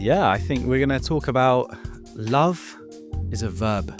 Yeah, I think we're going to talk about love is a verb.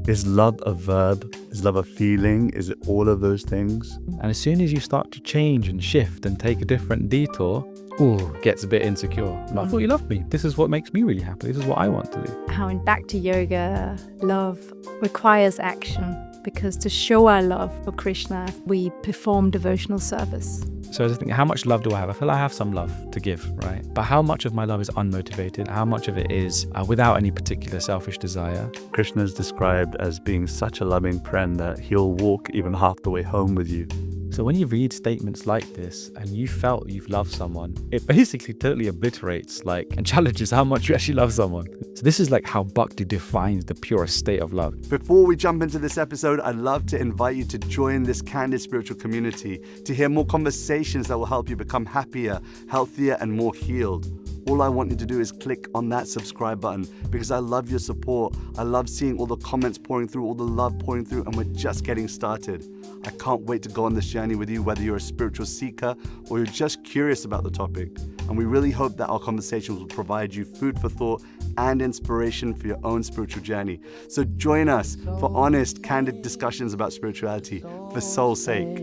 Is love a verb? Is love a feeling? Is it all of those things? And as soon as you start to change and shift and take a different detour, it gets a bit insecure. I thought you loved me. This is what makes me really happy. This is what I want to do. How in Back to Yoga, love requires action, because to show our love for Krishna, we perform devotional service. So I was thinking, how much love do I have? I feel like I have some love to give, right? But how much of my love is unmotivated? How much of it is without any particular selfish desire? Krishna is described as being such a loving friend that he'll walk even half the way home with you. So when you read statements like this and you felt you've loved someone, it basically totally obliterates and challenges how much you actually love someone. So this is how Bhakti defines the purest state of love. Before we jump into this episode, I'd love to invite you to join this candid spiritual community to hear more conversations that will help you become happier, healthier, and more healed. All I want you to do is click on that subscribe button, because I love your support. I love seeing all the comments pouring through, all the love pouring through, and we're just getting started. I can't wait to go on this journey with you, whether you're a spiritual seeker or you're just curious about the topic. And we really hope that our conversations will provide you food for thought and inspiration for your own spiritual journey. So join us for honest, candid discussions about spirituality for soul's sake.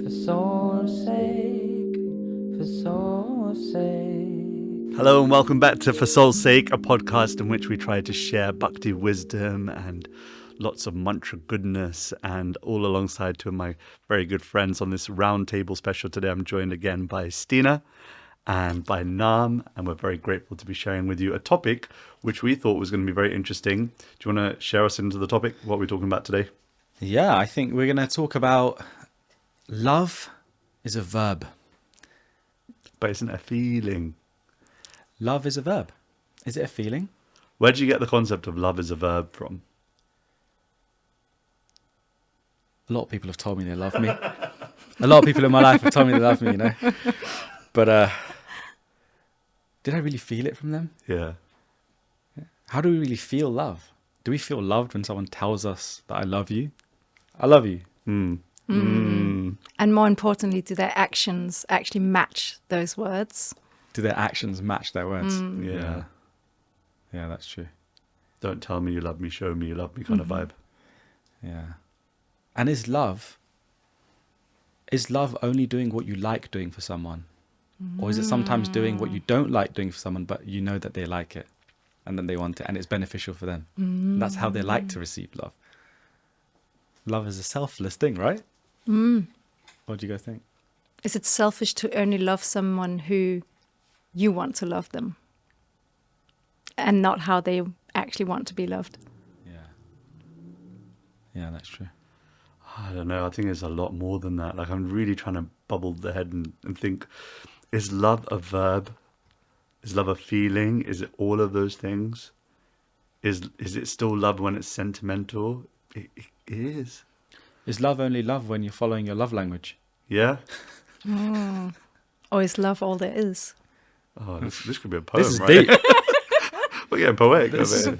For soul's sake, for soul's sake. Hello and welcome back to For Soul's Sake, a podcast in which we try to share bhakti wisdom and lots of mantra goodness, and all alongside two of my very good friends on this round table special today. I'm joined again by Stine and by Nāma, and we're very grateful to be sharing with you a topic which we thought was going to be very interesting. Do you want to share us into the topic? What are we talking about today? Yeah, I think we're going to talk about love is a verb. But isn't it a feeling? Love is a verb. Is it a feeling? Where did you get the concept of love is a verb from? A lot of people have told me they love me. A lot of people in my life have told me they love me, But did I really feel it from them? Yeah. How do we really feel love? Do we feel loved when someone tells us that I love you? I love you. And more importantly, do their actions actually match those words? Do their actions match their words? Yeah. Yeah, that's true. Don't tell me you love me, show me you love me kind of vibe. Yeah. And is love only doing what you like doing for someone? Or is it sometimes doing what you don't like doing for someone, but you know that they like it and that they want it and it's beneficial for them? And that's how they like to receive love. Love is a selfless thing, right? What do you guys think? Is it selfish to only love someone who you want to love them and not how they actually want to be loved? Yeah, that's true. I don't know. I think it's a lot more than that. I'm really trying to bubble the head and think, is love a verb? Is love a feeling? Is it all of those things? Is it still love when it's sentimental? It is. Is love only love when you're following your love language? Yeah? Or is love all there is? Oh, this could be a poem, This is right? deep. We're getting poetic over here.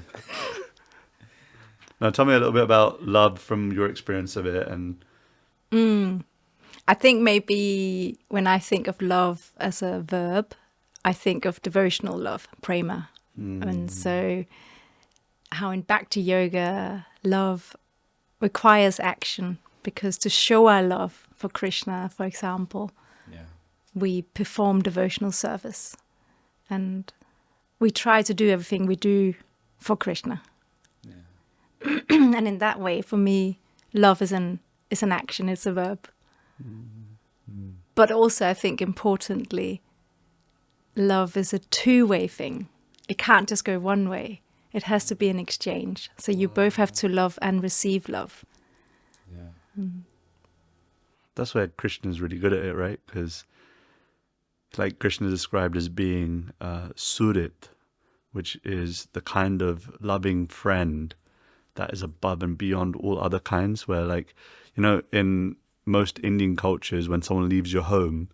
Now, tell me a little bit about love from your experience of it. And I think maybe when I think of love as a verb, I think of devotional love, prema. And so how in Back to Yoga, love requires action, because to show our love for Krishna, for example, we perform devotional service. And we try to do everything we do for Krishna. And in that way, for me, love is an action, it's a verb. But also, I think importantly, love is a two-way thing. It can't just go one way. It has to be an exchange. So you both have to love and receive love. that's where Krishna is really good at it, right? Because Krishna is described as being surit, which is the kind of loving friend that is above and beyond all other kinds, where in most Indian cultures, when someone leaves your home,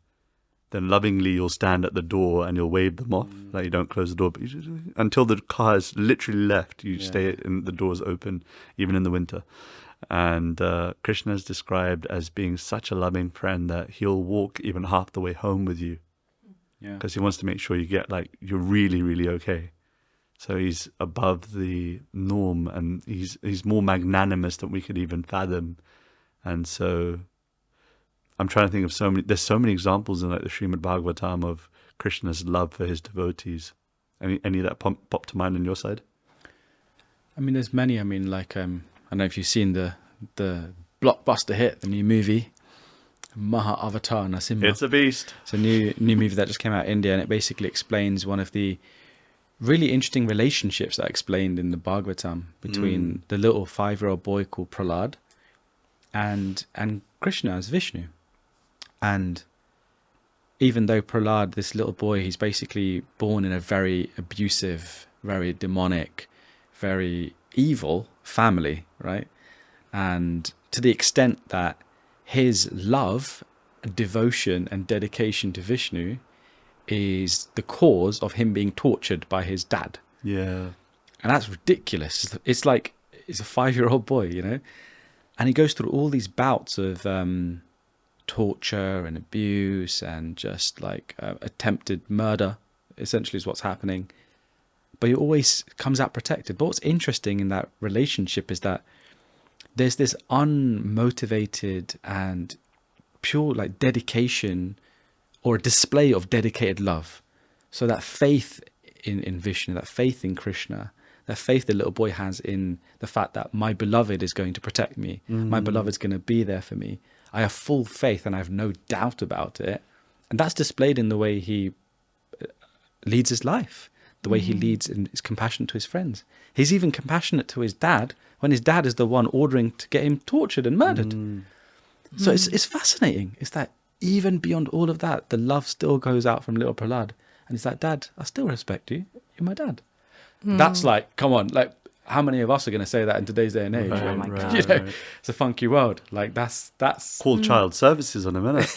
then lovingly you'll stand at the door and you'll wave them off. You don't close the door, but until the car has literally left, you stay in the doors open, even in the winter. And Krishna is described as being such a loving friend that he'll walk even half the way home with you. Yeah. because he wants to make sure you get like you're really, really okay. So he's above the norm, and he's more magnanimous than we could even fathom. And so I'm trying to think of there's so many examples in like the Srimad Bhagavatam of Krishna's love for his devotees. Any that pop to mind on your side? I mean, there's many. I mean, like, I don't know if you've seen the blockbuster hit, the new movie, Avatar Nasimha. It's a beast. It's a new movie that just came out in India, and it basically explains one of the really interesting relationships that are explained in the Bhagavatam between the little 5-year-old boy called Prahlad and Krishna as Vishnu. And even though Prahlad, this little boy, he's basically born in a very abusive, very demonic, very evil family, right? And to the extent that his love, devotion, and dedication to Vishnu is the cause of him being tortured by his dad. Yeah. And that's ridiculous. It's like, it's a 5-year-old boy, you know? And he goes through all these bouts of torture and abuse and just like attempted murder, essentially, is what's happening. But he always comes out protected. But what's interesting in that relationship is that there's this unmotivated and pure like dedication, or a display of dedicated love. So that faith in Vishnu, that faith in Krishna, that faith the little boy has in the fact that my beloved is going to protect me, my beloved's going to be there for me. I have full faith and I have no doubt about it. And that's displayed in the way he leads his life, the way he leads and is compassionate to his friends. He's even compassionate to his dad when his dad is the one ordering to get him tortured and murdered. So it's fascinating. It's that even beyond all of that, the love still goes out from little Prahlad. And it's like, Dad, I still respect you. You're my dad. That's like, come on, like, how many of us are going to say that in today's day and age? Right, Oh my God. You know, it's a funky world. Like, that's Call child services on a minute.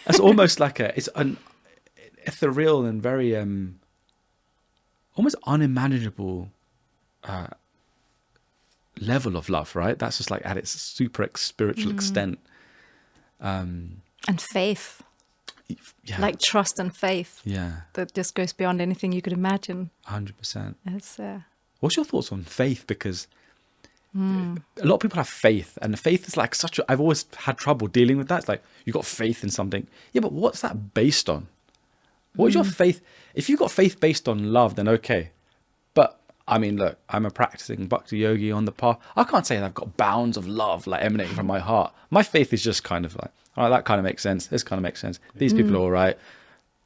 that's almost like it's an ethereal and very almost unimaginable level of love, right? That's just like at its super spiritual extent. And faith, Yeah, like trust and faith, yeah, that just goes beyond anything you could imagine. 100%. It's What's your thoughts on faith? Because a lot of people have faith, and faith is like I've always had trouble dealing with that. It's like, you got faith in something. Yeah, but what's that based on? What is your faith? If you got faith based on love, then okay. But I mean, look, I'm a practicing bhakti yogi on the path. I can't say that I've got bounds of love like emanating from my heart. My faith is just kind of like, all right, that kind of makes sense. This kind of makes sense. These people are all right.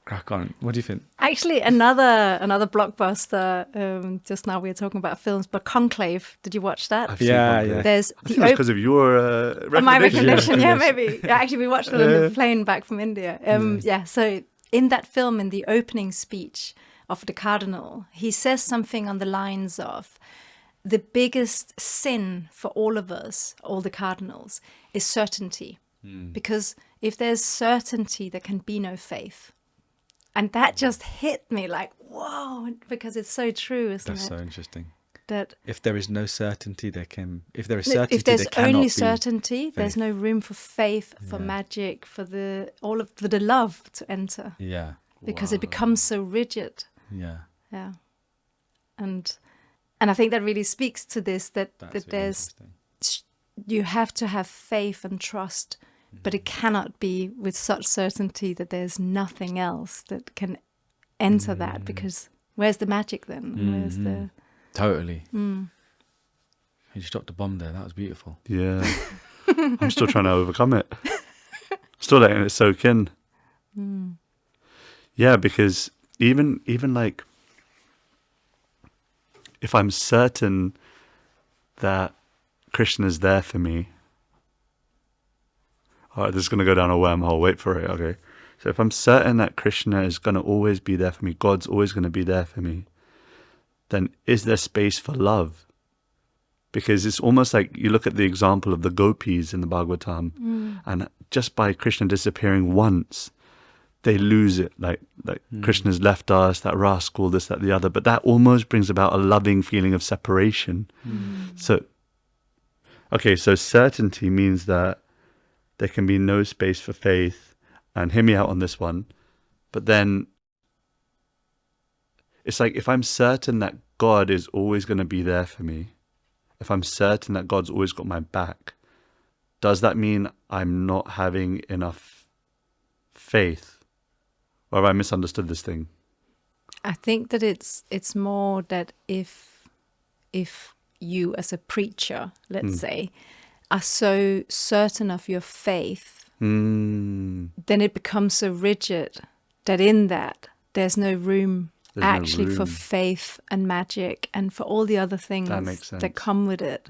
Crack on. What do you think? actually another blockbuster. Just now we were talking about films, but Conclave. Did you watch that? I've seen Yeah, Conclave. yeah. There's I think it was because of your my recommendation. recommendation. Yeah, Yes. maybe. Yeah, actually, we watched it on the plane back from India. Yeah. So in that film, in the opening speech of the cardinal, he says something on the lines of, the biggest sin for all of us, all the cardinals, is certainty. Because if there's certainty, there can be no faith. And that just hit me like, whoa, because it's so true, isn't That's it? so interesting. That If there is no certainty, if there is if certainty, there's there cannot only be certainty, there's faith. no room for faith, for Yeah. magic, for the love to enter, Yeah, because it becomes so rigid. yeah. Yeah, and I think that really speaks to this that That's that really there's interesting. you have to have faith and trust, but it cannot be with such certainty that there's nothing else that can enter that, because where's the magic then? Where's the Totally. You just dropped a bomb there. That was beautiful. Yeah. I'm still trying to overcome it. Still letting it soak in. Yeah, because even like, if I'm certain that Krishna is there for me, all right, this is going to go down a wormhole. Wait for it. Okay. So if I'm certain that Krishna is going to always be there for me, God's always going to be there for me, then is there space for love? Because it's almost like you look at the example of the gopis in the Bhagavatam, and just by Krishna disappearing once, they lose it. Like Krishna's left us, that rascal, this, that, the other. But that almost brings about a loving feeling of separation. So certainty means that there can be no space for faith. And hear me out on this one. But then it's like if I'm certain that God is always going to be there for me, if I'm certain that God's always got my back, does that mean I'm not having enough faith? Or have I misunderstood this thing? I think that it's more that if you as a preacher, let's say, are so certain of your faith, then it becomes so rigid that in that there's no room actually for faith and magic and for all the other things that come with it.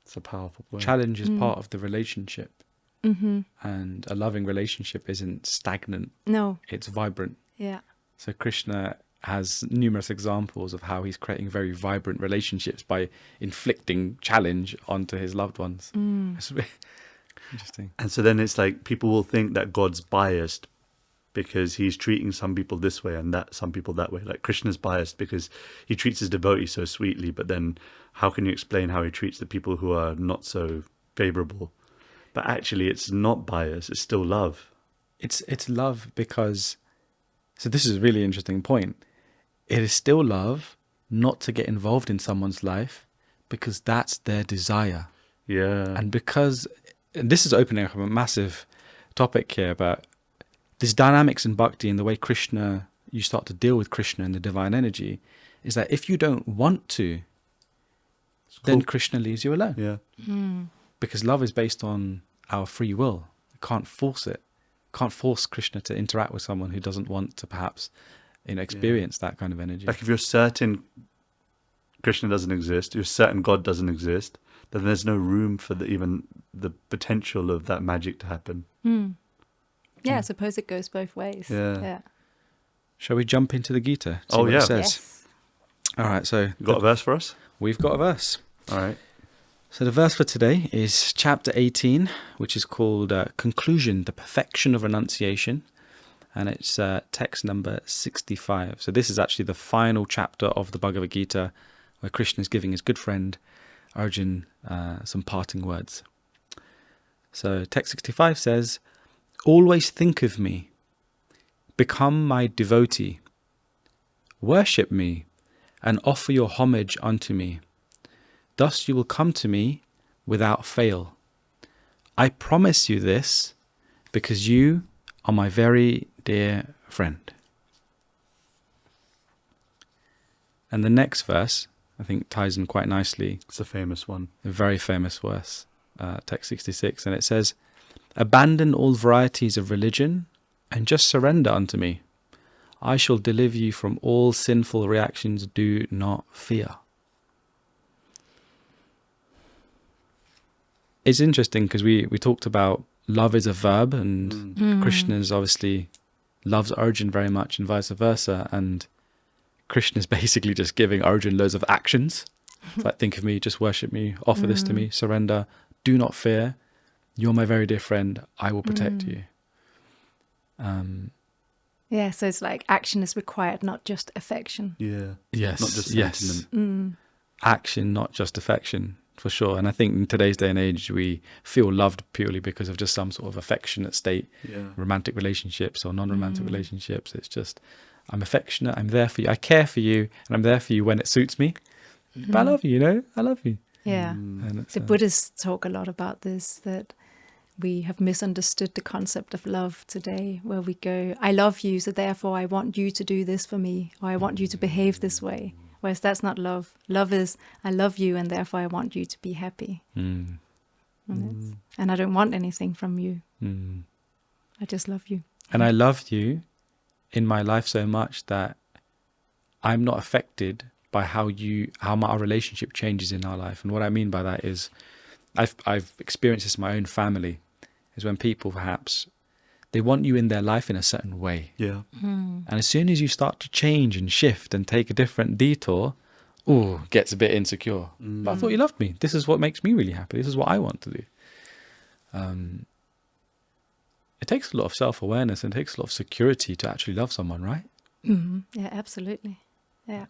It's a powerful point. Challenge is part of the relationship. And a loving relationship isn't stagnant. No. It's vibrant. Yeah. So Krishna has numerous examples of how he's creating very vibrant relationships by inflicting challenge onto his loved ones. It's really interesting. And so then it's like people will think that God's biased because he's treating some people this way and that some people that way. Like Krishna's biased because he treats his devotees so sweetly, but then how can you explain how he treats the people who are not so favorable? But actually it's not bias, it's still love. It's love because, so this is a really interesting point. It is still love not to get involved in someone's life because that's their desire. Yeah. And because, and this is opening up a massive topic here about this dynamics in bhakti and the way Krishna, you start to deal with Krishna and the divine energy, is that if you don't want to, then Krishna leaves you alone. Yeah. Because love is based on our free will. You can't force it. You can't force Krishna to interact with someone who doesn't want to perhaps, experience that kind of energy. Like if you're certain Krishna doesn't exist, you're certain God doesn't exist, then there's no room for even the potential of that magic to happen. Yeah, I suppose it goes both ways. Yeah. Shall we jump into the Gita? See Oh, what yeah. it says? Yes. All right, so You got a verse for us? we've got a verse. All right. So the verse for today is chapter 18, which is called Conclusion, the Perfection of Renunciation. And it's text number 65. So this is actually the final chapter of the Bhagavad-Gita where Krishna is giving his good friend Arjun some parting words. So text 65 says, "Always think of me, become my devotee, worship me and offer your homage unto me. Thus you will come to me without fail. I promise you this because you are my very dear friend." And the next verse, I think, ties in quite nicely. It's a famous one. A very famous verse, text 66, and it says, "Abandon all varieties of religion and just surrender unto me. I shall deliver you from all sinful reactions. Do not fear." It's interesting because we talked about love is a verb, and Krishna's obviously loves Arjun very much and vice versa, and Krishna's basically just giving Arjun loads of actions. It's like, think of me, just worship me, offer this to me, surrender, do not fear. You're my very dear friend. I will protect you. Yeah, so it's like action is required, not just affection. Yeah. Yes. Not just yes. sentiment. Action, not just affection, for sure. And I think in today's day and age, we feel loved purely because of just some sort of affectionate state, Yeah. romantic relationships or non-romantic relationships. It's just, I'm affectionate, I'm there for you, I care for you, and I'm there for you when it suits me. But I love you, I love you. Yeah. And it's, The Buddhists talk a lot about this, that we have misunderstood the concept of love today, where we go, I love you, so therefore I want you to do this for me, or I want you to behave this way. Whereas that's not love. Love is, I love you, and therefore I want you to be happy. And I don't want anything from you. I just love you. And I love you in my life so much that I'm not affected by how our relationship changes in our life. And what I mean by that is, I've experienced this in my own family, is when people perhaps, they want you in their life in a certain way. Yeah. And as soon as you start to change and shift and take a different detour, gets a bit insecure. But I thought you loved me. This is what makes me really happy. This is what I want to do. It takes a lot of self-awareness and it takes a lot of security to actually love someone, right? Yeah, absolutely. Yeah.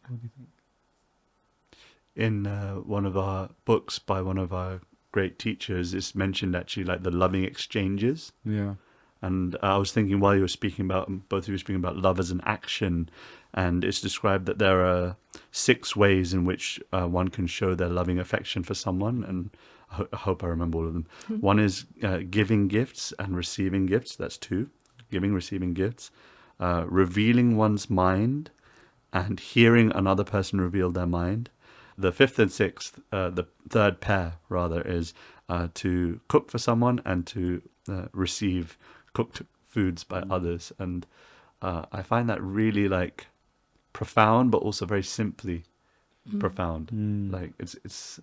In one of our books by one of our great teachers, it's mentioned actually like the loving exchanges. Yeah. And I was thinking while you were speaking about, both of you were speaking about love as an action, and it's described that there are 6 ways in which one can show their loving affection for someone, and I hope I remember all of them. One is giving gifts and receiving gifts. That's 2. Giving, receiving gifts. Revealing one's mind and hearing another person reveal their mind. The 5th and 6th, the third pair rather, is to cook for someone and to receive cooked foods by others. And I find that really like profound, but also very simply profound. Like it's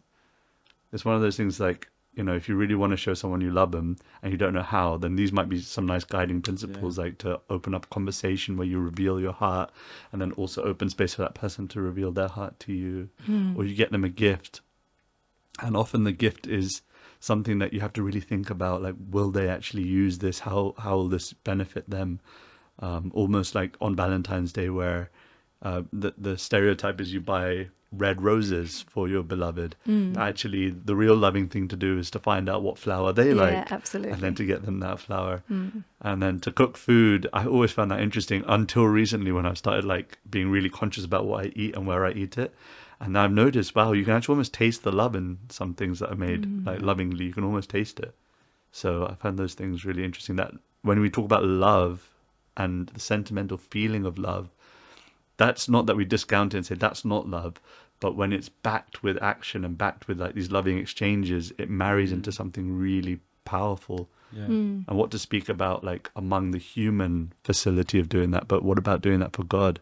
one of those things, like, you know, if you really want to show someone you love them and you don't know how, then these might be some nice guiding principles, like to open up a conversation where you reveal your heart, and then also open space for that person to reveal their heart to you. Or you get them a gift, and often the gift is something that you have to really think about, like, will they actually use this? How will this benefit them? Almost like on Valentine's Day, where the stereotype is you buy red roses for your beloved. Actually, the real loving thing to do is to find out what flower they like, absolutely. and then to get them that flower. And then to cook food, I always found that interesting until recently, when I started like being really conscious about what I eat and where I eat it. And I've noticed, wow, you can actually almost taste the love in some things that are made like lovingly. You can almost taste it. So I found those things really interesting, that when we talk about love and the sentimental feeling of love, that's not that we discount it and say that's not love, but when it's backed with action and backed with like these loving exchanges, it marries into something really powerful. And what to speak about like among the human facility of doing that, but what about doing that for God?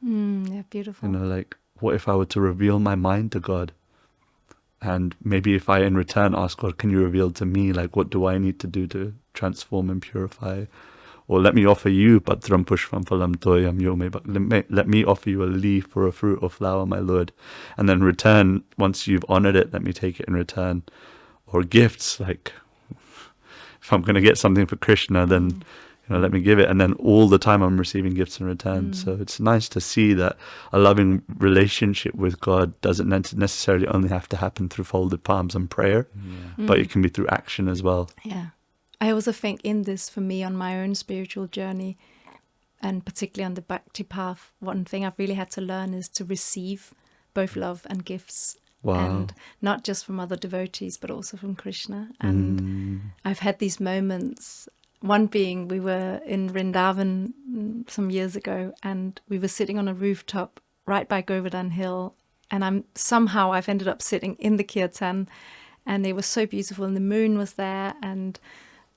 Yeah, beautiful. You know, like, what if I were to reveal my mind to God? And maybe if I in return ask God, can you reveal to me, like, what do I need to do to transform and purify? Or let me offer you patram pushpam phalam toyam yome, but let me offer you a leaf or a fruit or flower, my Lord. And then return, once you've honored it, let me take it in return. Or gifts, like, if I'm going to get something for Krishna, then, you know, let me give it. And then all the time I'm receiving gifts in return. So it's nice to see that a loving relationship with God doesn't necessarily only have to happen through folded palms and prayer, but it can be through action as well. Yeah. I also think in this, for me, on my own spiritual journey, and particularly on the Bhakti path, one thing I've really had to learn is to receive both love and gifts. Wow. And not just from other devotees, but also from Krishna. And I've had these moments, one being we were in Vrindavan some years ago, and we were sitting on a rooftop right by Govardhan Hill. And I've ended up sitting in the kirtan, and it was so beautiful. And the moon was there, and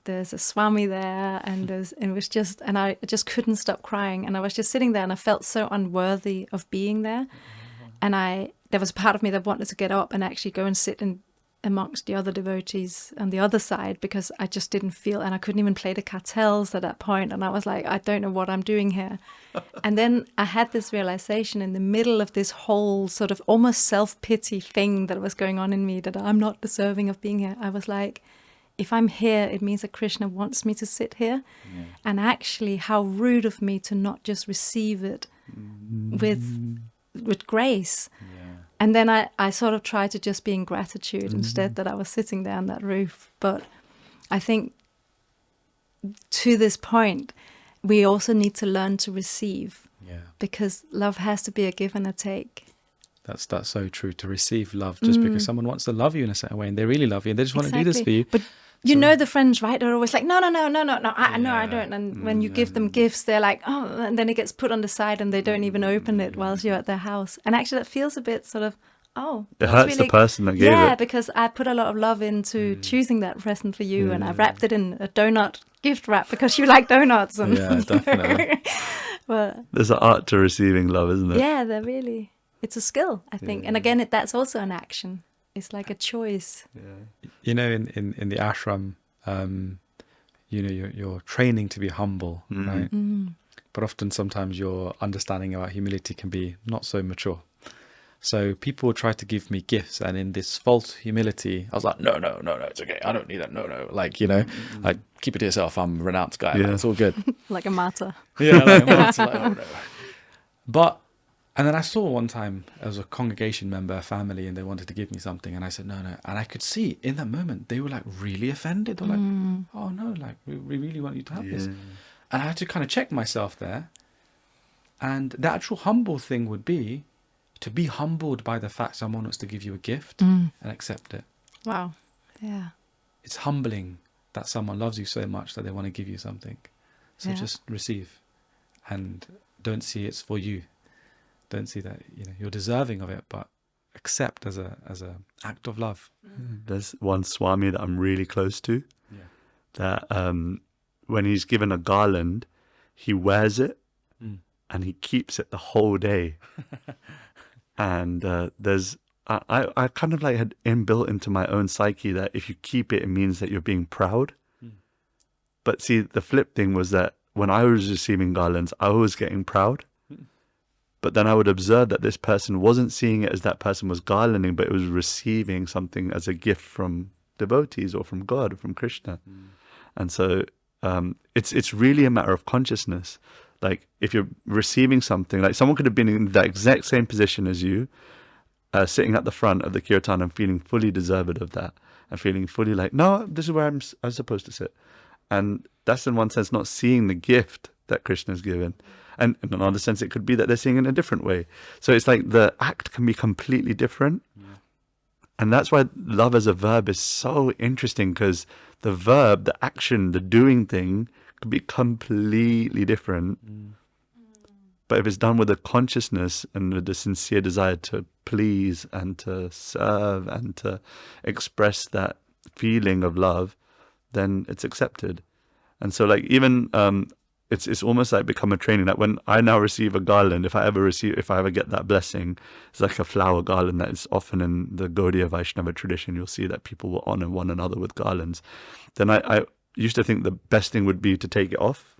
there's a Swami there, and I just couldn't stop crying. And I was just sitting there, and I felt so unworthy of being there. And there was a part of me that wanted to get up and actually go and sit amongst the other devotees on the other side, because I just didn't feel, and I couldn't even play the cartels at that point. And I was like, I don't know what I'm doing here. And then I had this realization in the middle of this whole sort of almost self-pity thing that was going on in me, that I'm not deserving of being here. I was like, if I'm here, it means that Krishna wants me to sit here. And actually, how rude of me to not just receive it with grace. And then I sort of tried to just be in gratitude instead, that I was sitting there on that roof. But I think to this point, we also need to learn to receive, because love has to be a give and a take. That's so true. To receive love, just because someone wants to love you in a certain way, and they really love you, and they just want to do this for you. But you know, the friends, right? They're always like, no, I don't. And when you give them gifts, they're like, oh, and then it gets put on the side, and they don't even open it whilst you're at their house. And actually, that feels a bit sort of, it hurts the person that gave it. Yeah, because I put a lot of love into choosing that present for you, and I wrapped it in a donut gift wrap because you like donuts. And, yeah, definitely. But there's an art to receiving love, isn't it? Yeah, it's a skill, I think. And again, that's also an action. It's like a choice. You know, in the ashram, you know, you're training to be humble, right? But often, sometimes your understanding about humility can be not so mature. So people try to give me gifts, and in this false humility, I was like, no, it's okay. I don't need that. No. Like, you know, like, keep it to yourself. I'm a renounced guy. Like, it's all good. Like a martyr. Yeah, like a martyr. Like, oh, no. But And then I saw one time, there was a congregation member, a family, and they wanted to give me something. And I said, no. And I could see in that moment, they were like really offended. They're like, oh no, like we really want you to have this. And I had to kind of check myself there. And the actual humble thing would be to be humbled by the fact someone wants to give you a gift and accept it. Wow. Yeah. It's humbling that someone loves you so much that they want to give you something. So just receive and don't see it's for you. Don't see that you're deserving of it, but accept as a act of love. There's one Swami that I'm really close to. That when he's given a garland, he wears it and he keeps it the whole day. And there's I kind of like had inbuilt into my own psyche that if you keep it, it means that you're being proud. But see, the flip thing was that when I was receiving garlands, I was getting proud. But then I would observe that this person wasn't seeing it as that person was garlanding, but it was receiving something as a gift from devotees or from God or from Krishna. And so it's really a matter of consciousness. Like if you're receiving something, like someone could have been in that exact same position as you, sitting at the front of the kirtan and feeling fully deserved of that and feeling fully like, no, this is where I'm supposed to sit. And that's in one sense not seeing the gift that Krishna has given. And in another sense, it could be that they're seeing it in a different way. So it's like the act can be completely different. And that's why love as a verb is so interesting, because the verb, the action, the doing thing could be completely different. But if it's done with a consciousness and with a sincere desire to please and to serve and to express that feeling of love, then it's accepted. And so like even it's almost like become a training that when I now receive a garland, if I ever get that blessing, it's like a flower garland that is often in the Gaudiya Vaishnava tradition. You'll see that people will honor one another with garlands. Then I used to think the best thing would be to take it off.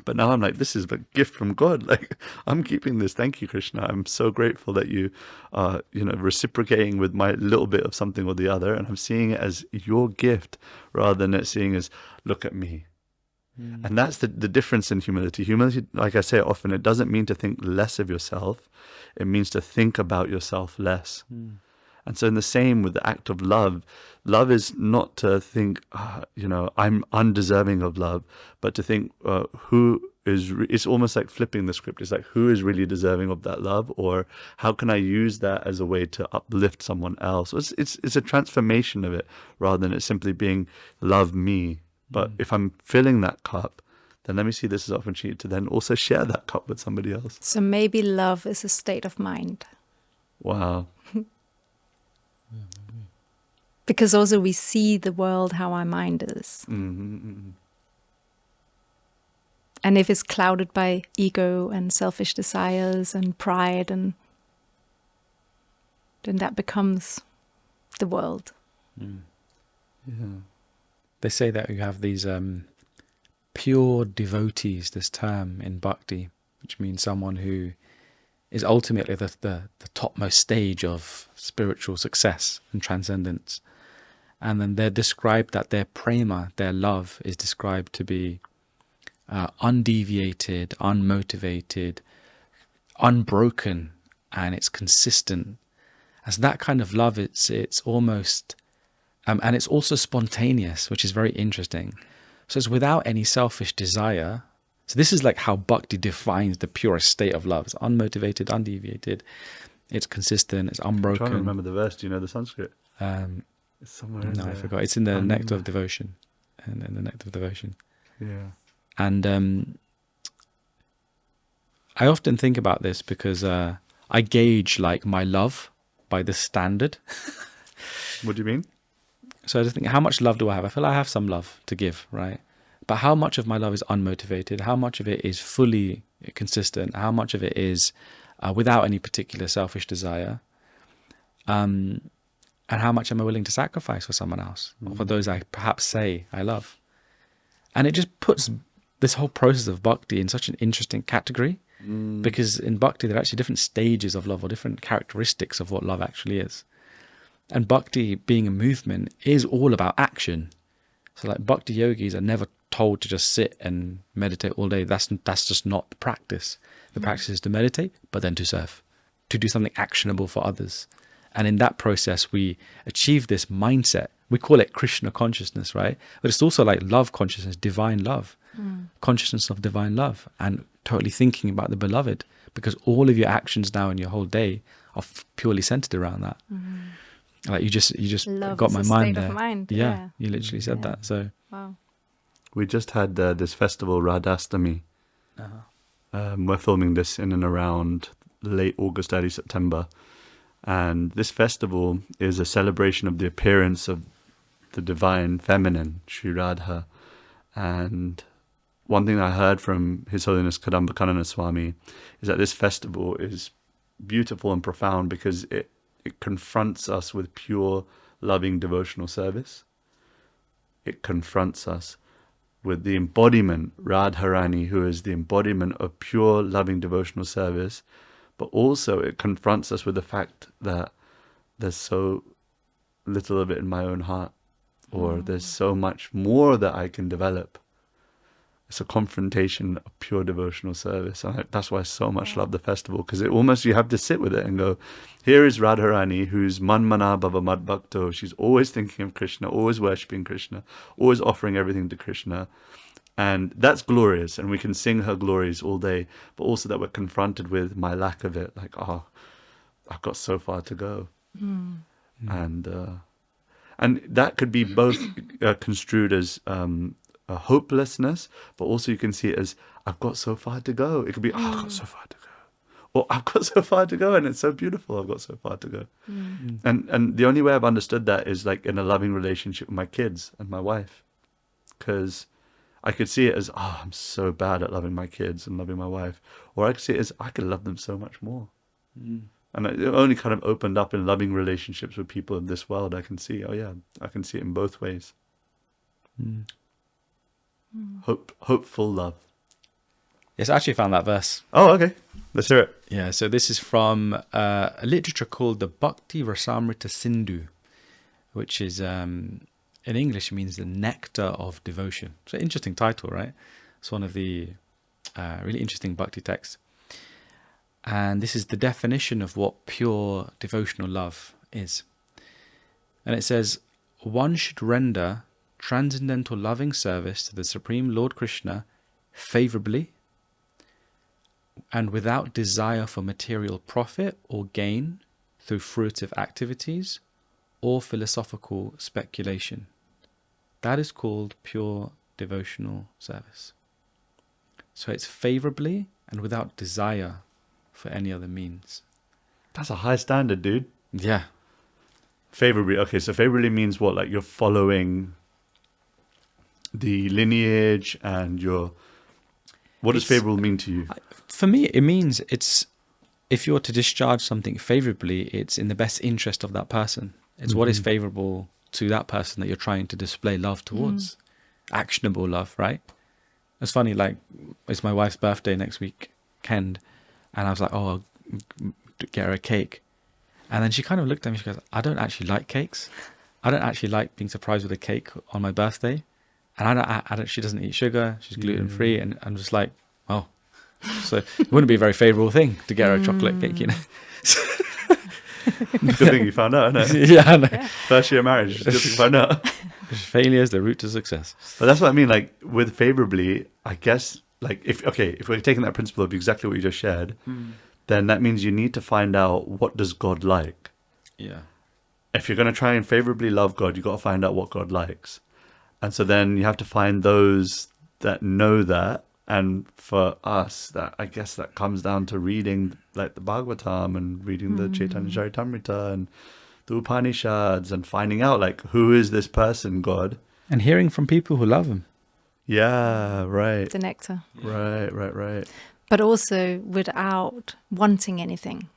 But now I'm like, this is a gift from God. Like, I'm keeping this. Thank you, Krishna. I'm so grateful that you are, reciprocating with my little bit of something or the other. And I'm seeing it as your gift rather than it seeing as, look at me. And that's the difference in humility. Humility, like I say often, it doesn't mean to think less of yourself. It means to think about yourself less. And so in the same with the act of love is not to think, I'm undeserving of love, but to think it's almost like flipping the script. It's like, who is really deserving of that love? Or how can I use that as a way to uplift someone else? It's a transformation of it rather than it simply being love me. But if I'm filling that cup, then let me see this as an opportunity to then also share that cup with somebody else. So maybe love is a state of mind. Wow. Because also we see the world how our mind is. Mm-hmm. And if it's clouded by ego and selfish desires and pride, then that becomes the world. Yeah. They say that you have these pure devotees, this term in bhakti, which means someone who is ultimately the topmost stage of spiritual success and transcendence. And then they're described that their prema, their love, is described to be undeviated, unmotivated, unbroken, and it's consistent. As that kind of love, it's almost... and it's also spontaneous, which is very interesting. So it's without any selfish desire. So this is like how bhakti defines the purest state of love. It's unmotivated, undeviated. It's consistent. It's unbroken. I'm trying to remember the verse. Do you know the Sanskrit? It's somewhere in there. I forgot. It's in the Nectar of Devotion. And in the Nectar of Devotion. Yeah. And I often think about this because I gauge like my love by this standard. What do you mean? So I just think, how much love do I have? I feel I have some love to give, right? But how much of my love is unmotivated? How much of it is fully consistent? How much of it is without any particular selfish desire? And how much am I willing to sacrifice for someone else? Or for those I perhaps say I love? And it just puts this whole process of bhakti in such an interesting category. Because in bhakti, there are actually different stages of love or different characteristics of what love actually is. And bhakti, being a movement, is all about action. So like bhakti yogis are never told to just sit and meditate all day. That's just not the practice. The practice is to meditate, but then to serve, to do something actionable for others. And in that process, we achieve this mindset. We call it Krishna consciousness, right? But it's also like love consciousness, divine love, consciousness of divine love, and totally thinking about the beloved, because all of your actions now in your whole day are purely centered around that. Like you just Love got is my a mind state there. of mind. Yeah, you literally said Yeah. that. So Wow. We just had this festival, Radhastami. We're filming this in and around late August, early September. And this festival is a celebration of the appearance of the divine feminine, Sri Radha. And one thing I heard from His Holiness Kadamba Swami is that this festival is beautiful and profound because it confronts us with pure, loving devotional service. It confronts us with the embodiment, Radharani, who is the embodiment of pure, loving devotional service. But also it confronts us with the fact that there's so little of it in my own heart, or there's so much more that I can develop. It's a confrontation of pure devotional service. And that's why I so much love the festival, because it almost, you have to sit with it and go, here is Radharani, who's Manmana Bhava Mad Bhakto. She's always thinking of Krishna, always worshipping Krishna, always offering everything to Krishna. And that's glorious, and we can sing her glories all day, but also that we're confronted with my lack of it, like, oh, I've got so far to go. And that could be both construed as a hopelessness, but also you can see it as, I've got so far to go. It could be, oh, I've got so far to go. Or I've got so far to go, and it's so beautiful, I've got so far to go. And the only way I've understood that is like in a loving relationship with my kids and my wife. Because I could see it as, oh, I'm so bad at loving my kids and loving my wife. Or I could see it as, I could love them so much more. And it only kind of opened up in loving relationships with people in this world. I can see, oh yeah, I can see it in both ways. Hopeful love. yes, I actually found that verse. Oh, okay. Let's hear it. Yeah, so this is from a literature called the Bhakti Rasamrita Sindhu, which is, in English, means the nectar of devotion. It's an interesting title, right? It's one of the really interesting Bhakti texts. And this is the definition of what pure devotional love is. And it says, one should render transcendental loving service to the Supreme Lord Krishna favorably and without desire for material profit or gain through fruitive activities or philosophical speculation. That is called pure devotional service. So it's favorably and without desire for any other means. That's a high standard, dude. Yeah. Favorably. Okay, so favorably means what? Like you're following the lineage and you're... What does favorable mean to you? For me, it means it's, if you're to discharge something favorably, it's in the best interest of that person. It's what is favorable to that person that you're trying to display love towards. Actionable love, right? It's funny, like, it's my wife's birthday next weekend, and I was like, oh, I'll get her a cake. And then she kind of looked at me, she goes, I don't actually like cakes. I don't actually like being surprised with a cake on my birthday. And I don't, she doesn't eat sugar, she's gluten-free, and I'm just like, oh. So it wouldn't be a very favourable thing to get her a chocolate cake, you know. Good thing you found out, isn't it? Yeah, I know. First year marriage, good thing you found out. Failure is the route to success. But that's what I mean, like, with favorably, I guess, like, if we're taking that principle of exactly what you just shared, then that means you need to find out, what does God like? Yeah. If you're going to try and favorably love God, you've got to find out what God likes. And so then you have to find those that know that. And for us, that I guess that comes down to reading like the Bhagavatam and reading the Chaitanya Charitamrita and the Upanishads and finding out like, who is this person, God? And hearing from people who love him. Yeah, right. The nectar. Right. But also without wanting anything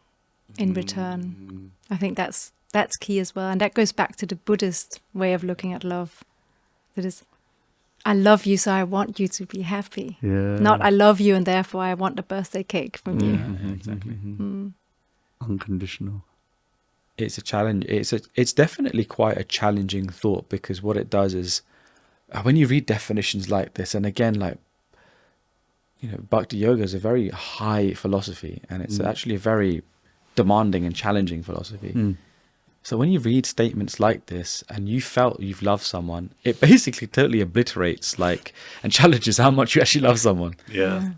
in return. I think that's key as well. And that goes back to the Buddhist way of looking at love. That is, I love you, so I want you to be happy. Yeah. Not I love you and therefore I want a birthday cake from you. Yeah, exactly. Unconditional. It's a challenge. It's definitely quite a challenging thought, because what it does is when you read definitions like this, and again, like, Bhakti Yoga is a very high philosophy, and it's actually a very demanding and challenging philosophy. So when you read statements like this and you felt you've loved someone, it basically totally obliterates and challenges how much you actually love someone. Yeah.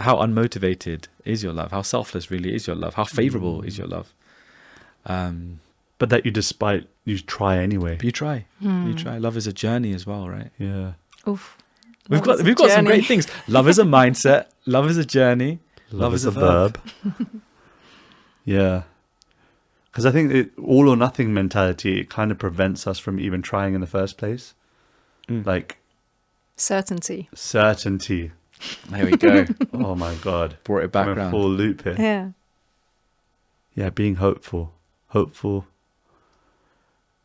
How unmotivated is your love? How selfless really is your love? How favorable is your love? But that you try anyway. But you try. You try. Love is a journey as well, right? Yeah. Oof. We've got some great things. Love is a mindset. Love is a journey. Love is a verb. Yeah. Because I think all or nothing mentality, it kind of prevents us from even trying in the first place. Like certainty. There we go. Oh my God. Brought it back I'm in around. full loop here. Yeah. Yeah, being hopeful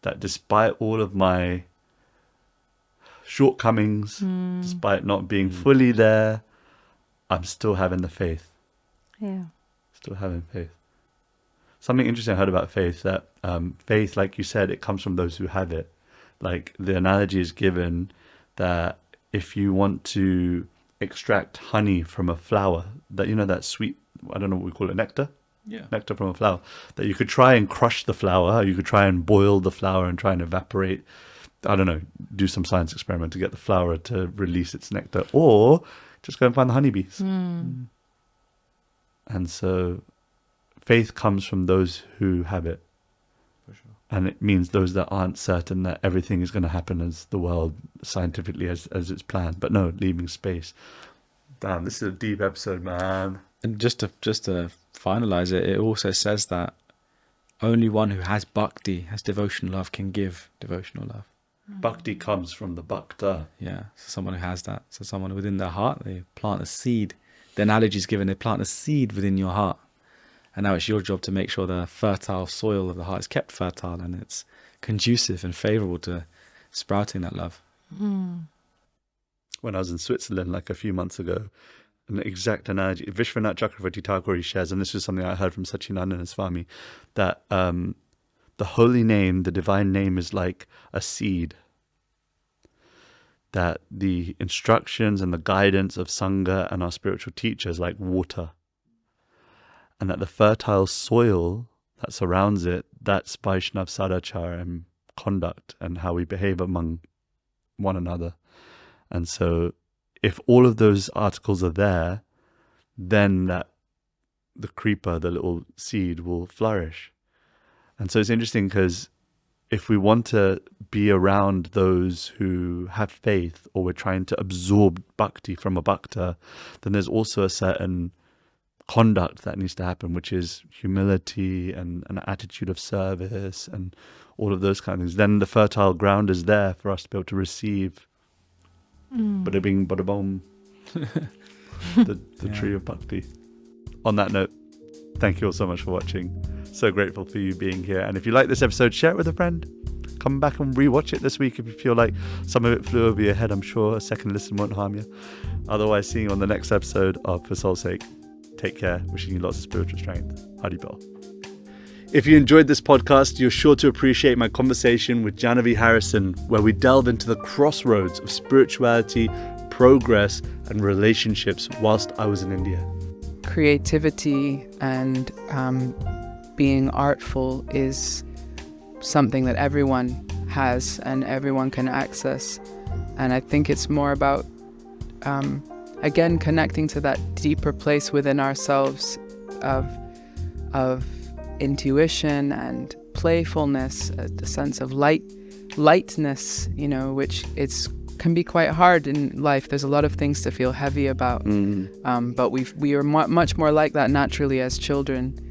that despite all of my shortcomings, despite not being fully there, I'm still having the faith. Yeah. Still having faith. Something interesting I heard about faith, that faith, like you said, it comes from those who have it. Like the analogy is given that if you want to extract honey from a flower, that that sweet, I don't know what we call it, nectar? Yeah. Nectar from a flower, that you could try and crush the flower, you could try and boil the flower and try and evaporate, I don't know, do some science experiment to get the flower to release its nectar, or just go and find the honeybees. And so faith comes from those who have it. For sure. And it means those that aren't certain that everything is going to happen as the world scientifically as it's planned, but no, leaving space. Damn, this is a deep episode, man. And just to finalize it, it also says that only one who has bhakti, has devotional love, can give devotional love. Bhakti comes from the bhakta. Yeah, so someone who has that. So someone within their heart, they plant a seed. The analogy is given, they plant a seed within your heart. And now it's your job to make sure the fertile soil of the heart is kept fertile and it's conducive and favorable to sprouting that love. When I was in Switzerland like a few months ago, an exact analogy, Vishwanath Chakravarti Tagore shares, and this is something I heard from Satchidananda Swami, that the holy name, the divine name, is like a seed. That the instructions and the guidance of Sangha and our spiritual teachers like water. And that the fertile soil that surrounds it, that's Vaishnav Sadachara and conduct and how we behave among one another. And so if all of those articles are there, then the creeper, the little seed, will flourish. And so it's interesting because if we want to be around those who have faith, or we're trying to absorb bhakti from a bhakta, then there's also a certain conduct that needs to happen, which is humility and an attitude of service and all of those kind of things. Then the fertile ground is there for us to be able to receive bada bing, bada boom, the tree of bhakti. On that note, thank you all so much for watching. So grateful for you being here. And if you like this episode, share it with a friend. Come back and rewatch it this week if you feel like some of it flew over your head. I'm sure a second listen won't harm you. Otherwise, seeing you on the next episode of For Soul's Sake. Take care. Wishing you lots of spiritual strength. Haribol. If you enjoyed this podcast, you're sure to appreciate my conversation with Janavi Harrison, where we delve into the crossroads of spirituality, progress, and relationships whilst I was in India. Creativity and being artful is something that everyone has and everyone can access. And I think it's more about, again, connecting to that deeper place within ourselves of intuition and playfulness, a sense of lightness, which can be quite hard in life. There's a lot of things to feel heavy about, but we are much more like that naturally as children.